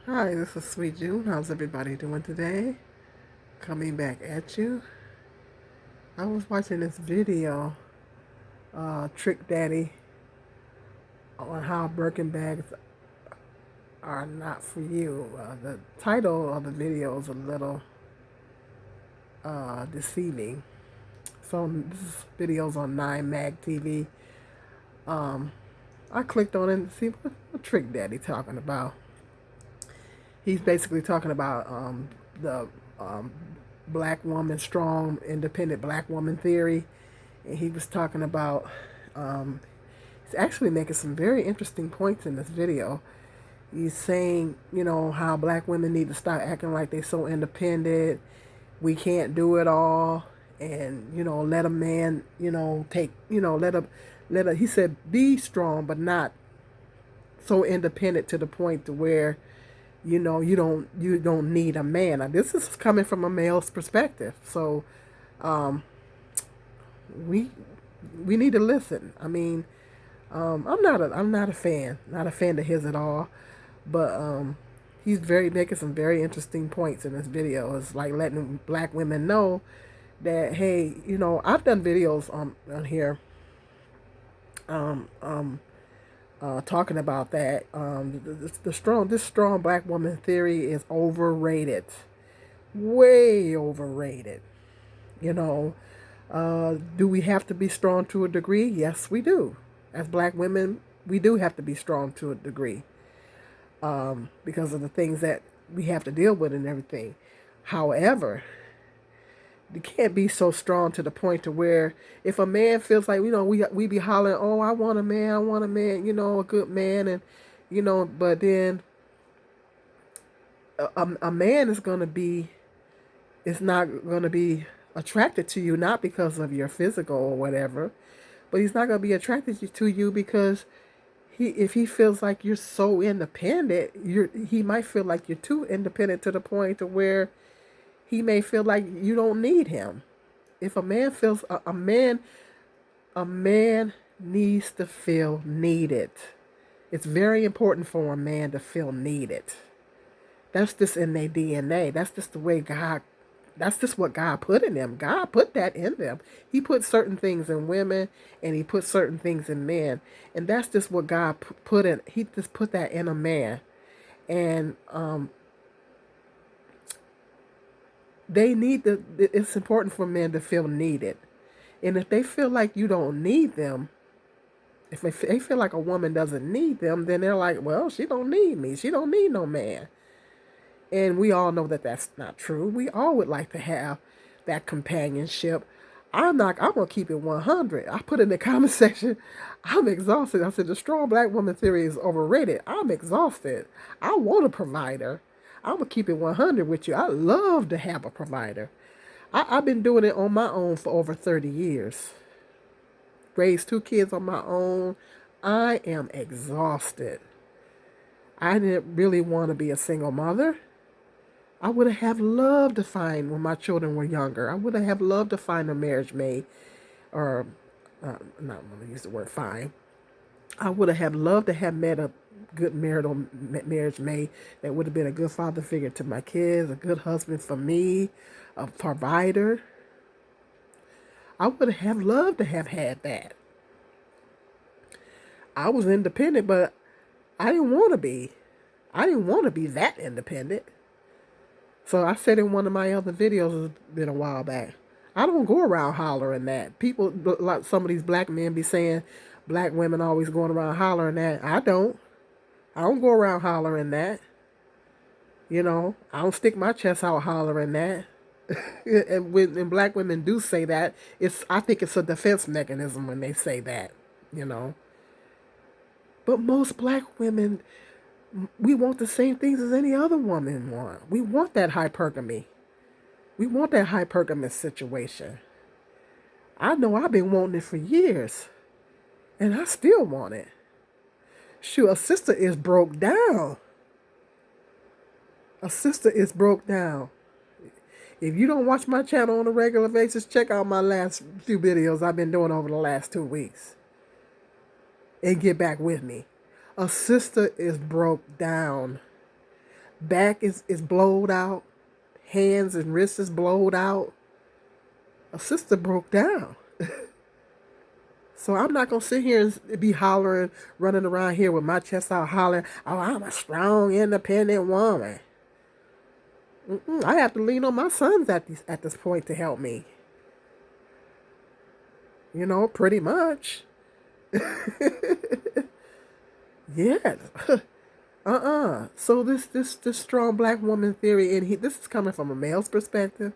Hi, this is Sweet June. How's everybody doing today? Coming back at you. I was watching this video, Trick Daddy, on how Birkin bags are not for you. The title of the video is a little deceiving. So this video's on 9 Mag TV. Um, I clicked on it and see what Trick Daddy talking about. He's basically talking about the um, black woman, strong, independent black woman theory. And he was talking about, um, he's actually making some very interesting points in this video. He's saying, how black women need to start acting like they're so independent. We can't do it all. And, let a man, take, he said, be strong, but not so independent to the point to where you don't need a man. Now, this is coming from a male's perspective, so um, we we need to listen. I mean, I'm not a fan of his at all, but he's very making some very interesting points in this video. It's like letting black women know that, hey, I've done videos on here um, um, talking about that. This strong black woman theory is overrated, way overrated. You know, do we have to be strong to a degree? Yes, we do. As black women, we do have to be strong to a degree because of the things that we have to deal with and everything. However, you can't be so strong to the point to where if a man feels like we be hollering, oh, I want a man, a good man, and but then a man is not gonna be attracted to you, not because of your physical or whatever, but he's not gonna be attracted to you because if he feels like you're so independent, he might feel like you're too independent to the point to where he may feel like you don't need him. If a man feels a man needs to feel needed. It's very important for a man to feel needed. That's just in their DNA. That's just the way God. That's just what God put in them. God put that in them. He put certain things in women, and He put certain things in men, and that's just what God put in. He just put that in a man, and they need to. It's important for men to feel needed, and if they feel like you don't need them, if they feel like a woman doesn't need them, then they're like, well, she don't need me. She don't need no man. And we all know that that's not true. We all would like to have that companionship. I'm going to keep it 100. I put in the comment section, I'm exhausted. I said, the strong black woman theory is overrated. I'm exhausted. I want a provider. I'm going to keep it 100 with you. I love to have a provider. I've been doing it on my own for over 30 years. Raised two kids on my own. I am exhausted. I didn't really want to be a single mother. I would have loved to find when my children were younger. I would have loved to find a marriage mate, or not going to use the word find. I would have loved to have met a good marriage mate that would have been a good father figure to my kids, a good husband for me, a provider. I would have loved to have had that. I was independent, but I didn't want to be. I didn't want to be that independent. So I said in one of my other videos, it's been a while back, I don't go around hollering that. People, like some of these black men be saying, black women always going around hollering that. I don't. I don't go around hollering that. I don't stick my chest out hollering that. And black women do say that, I think it's a defense mechanism when they say that, you know. But most black women, we want the same things as any other woman want. We want that hypergamy. We want that hypergamous situation. I know I've been wanting it for years, and I still want it. Shoot, a sister is broke down. A sister is broke down. If you don't watch my channel on a regular basis, check out my last few videos I've been doing over the last 2 weeks and get back with me. A sister is broke down. Back is blowed out. Hands and wrists is blowed out. A sister broke down. So I'm not going to sit here and be hollering, running around here with my chest out hollering, oh, I'm a strong, independent woman. I have to lean on my sons at this point to help me. Pretty much. Yes. So this strong black woman theory, and this is coming from a male's perspective,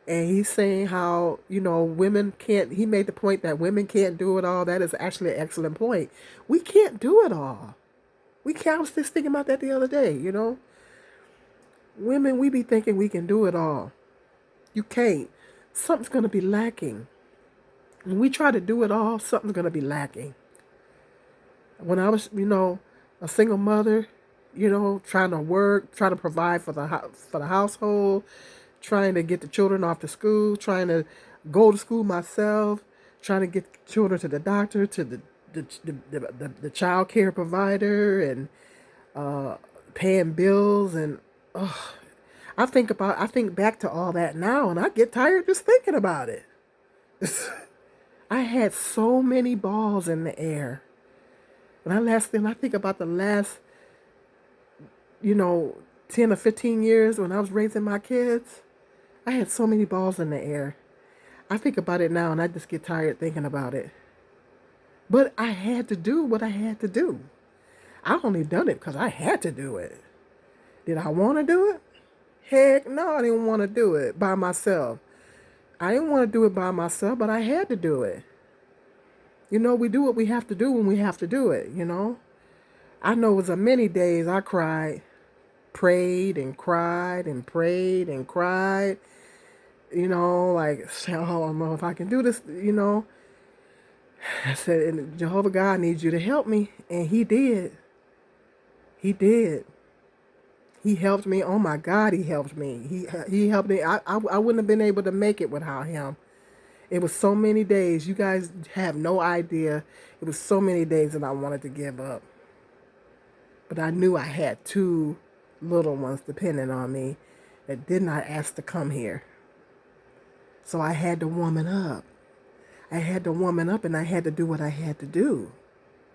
and he's saying how women can't. He made the point that women can't do it all. That is actually an excellent point. We can't do it all. We can't. I was just thinking about that the other day. Women, we be thinking we can do it all. You can't. Something's gonna be lacking. When we try to do it all, something's gonna be lacking. When I was, a single mother, trying to work, trying to provide for the household, trying to get the children off to school, trying to go to school myself, trying to get children to the doctor, to the child care provider, and paying bills, and I think back to all that now, and I get tired just thinking about it. I had so many balls in the air. When I think about the last, 10 or 15 years when I was raising my kids, I had so many balls in the air. I think about it now and I just get tired thinking about it. But I had to do what I had to do. I only done it because I had to do it. Did I want to do it? Heck no, I didn't want to do it by myself. I didn't want to do it by myself, but I had to do it. We do what we have to do when we have to do it, I know it was a many days I cried, prayed and cried and prayed and cried, like, oh, I don't know if I can do this, I said, and Jehovah God needs you to help me. And he did. He did. He helped me. Oh my God, he helped me. He helped me. I wouldn't have been able to make it without him. It was so many days. You guys have no idea. It was so many days that I wanted to give up. But I knew I had two little ones depending on me that did not ask to come here. So I had to woman up. I had to woman up and I had to do what I had to do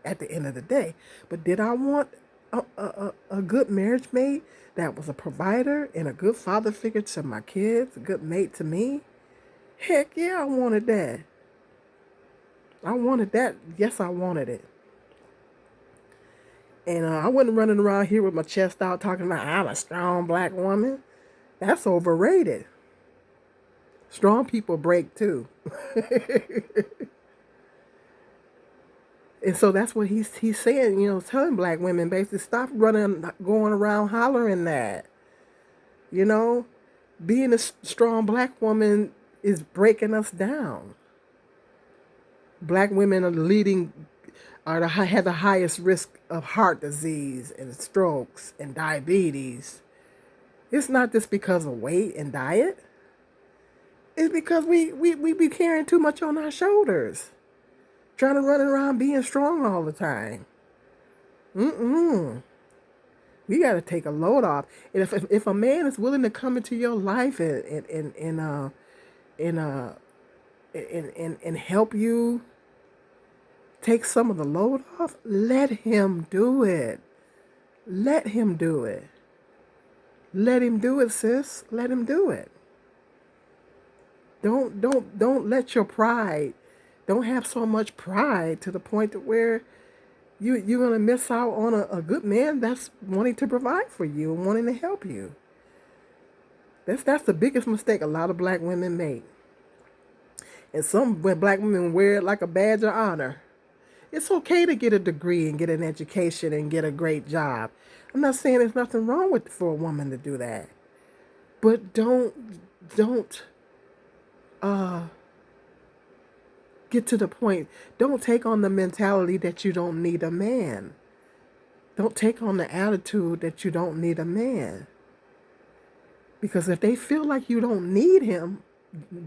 at the end of the day. But did I want a good marriage mate that was a provider and a good father figure to my kids, a good mate to me? Heck yeah, I wanted that. I wanted that. Yes, I wanted it. And I wasn't running around here with my chest out talking about I'm a strong black woman. That's overrated. Strong people break too. And so that's what he's saying, telling black women basically stop running, going around hollering that. Being a strong black woman is breaking us down. Black women have the highest risk of heart disease and strokes and diabetes. It's not just because of weight and diet. It's because we be carrying too much on our shoulders. Trying to run around being strong all the time. We got to take a load off. And if a man is willing to come into your life and help you take some of the load off, let him do it. Let him do it. Let him do it, sis. Let him do it. Don't let your pride. Don't have so much pride to the point to where you're going to miss out on a good man that's wanting to provide for you and wanting to help you. That's the biggest mistake a lot of black women make. And some black women wear it like a badge of honor. It's okay to get a degree and get an education and get a great job. I'm not saying there's nothing wrong for a woman to do that. But don't get to the point. Don't take on the mentality that you don't need a man. Don't take on the attitude that you don't need a man. Because if they feel like you don't need him,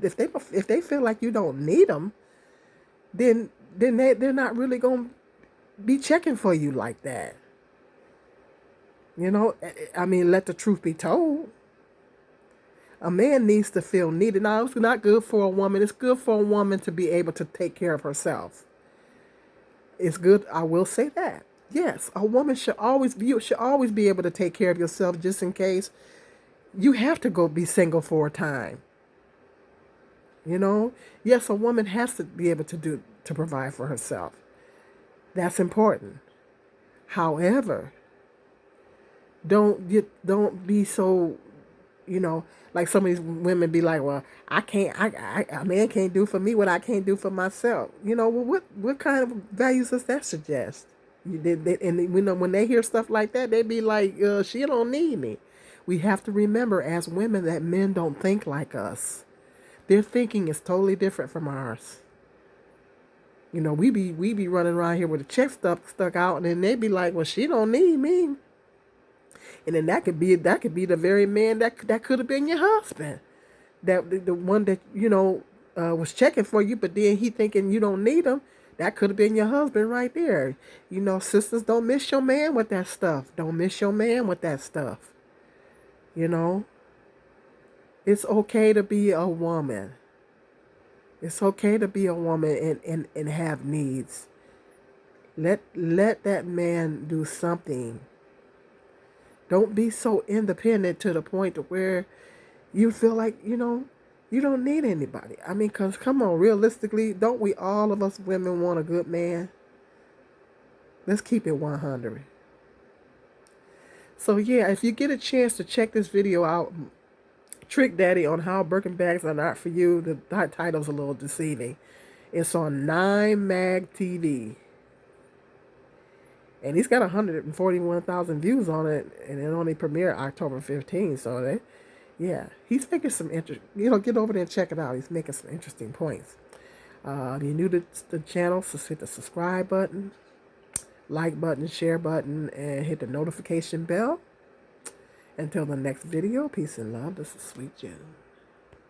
if they feel like you don't need him, then they're not really going to be checking for you like that. You know, I mean, let the truth be told. A man needs to feel needed. Now, it's not good for a woman. It's good for a woman to be able to take care of herself. It's good. I will say that. Yes, a woman should always be, you should always be able to take care of yourself just in case you have to go be single for a time. You know, yes, a woman has to be able to provide for herself. That's important. However, don't be so, you know, like some of these women be like, well, I can't, a man can't do for me what I can't do for myself. You know, well, what kind of values does that suggest? And you know, when they hear stuff like that, they be like, she don't need me. We have to remember as women that men don't think like us. Their thinking is totally different from ours. You know, we be running around here with a check stuck out, and then they be like, well, she don't need me. And then that could be the very man that could have been your husband, that the one that was checking for you, but then he thinking you don't need him. That could have been your husband right there. You know, sisters, don't miss your man with that stuff. Don't miss your man with that stuff. You know, it's okay to be a woman. It's okay to be a woman and have needs. Let that man do something. Don't be so independent to the point to where you feel like, you don't need anybody. I mean, because come on, realistically, don't we, all of us women, want a good man? Let's keep it 100. So, yeah, if you get a chance to check this video out, Trick Daddy on how Birkin bags are not for you, the title's a little deceiving. It's on 9 Mag TV. And he's got 141,000 views on it, and it only premiered October 15th. So, he's making some get over there and check it out. He's making some interesting points. If you're new to the channel, so hit the subscribe button, like button, share button, and hit the notification bell. Until the next video, peace and love. This is Sweet June.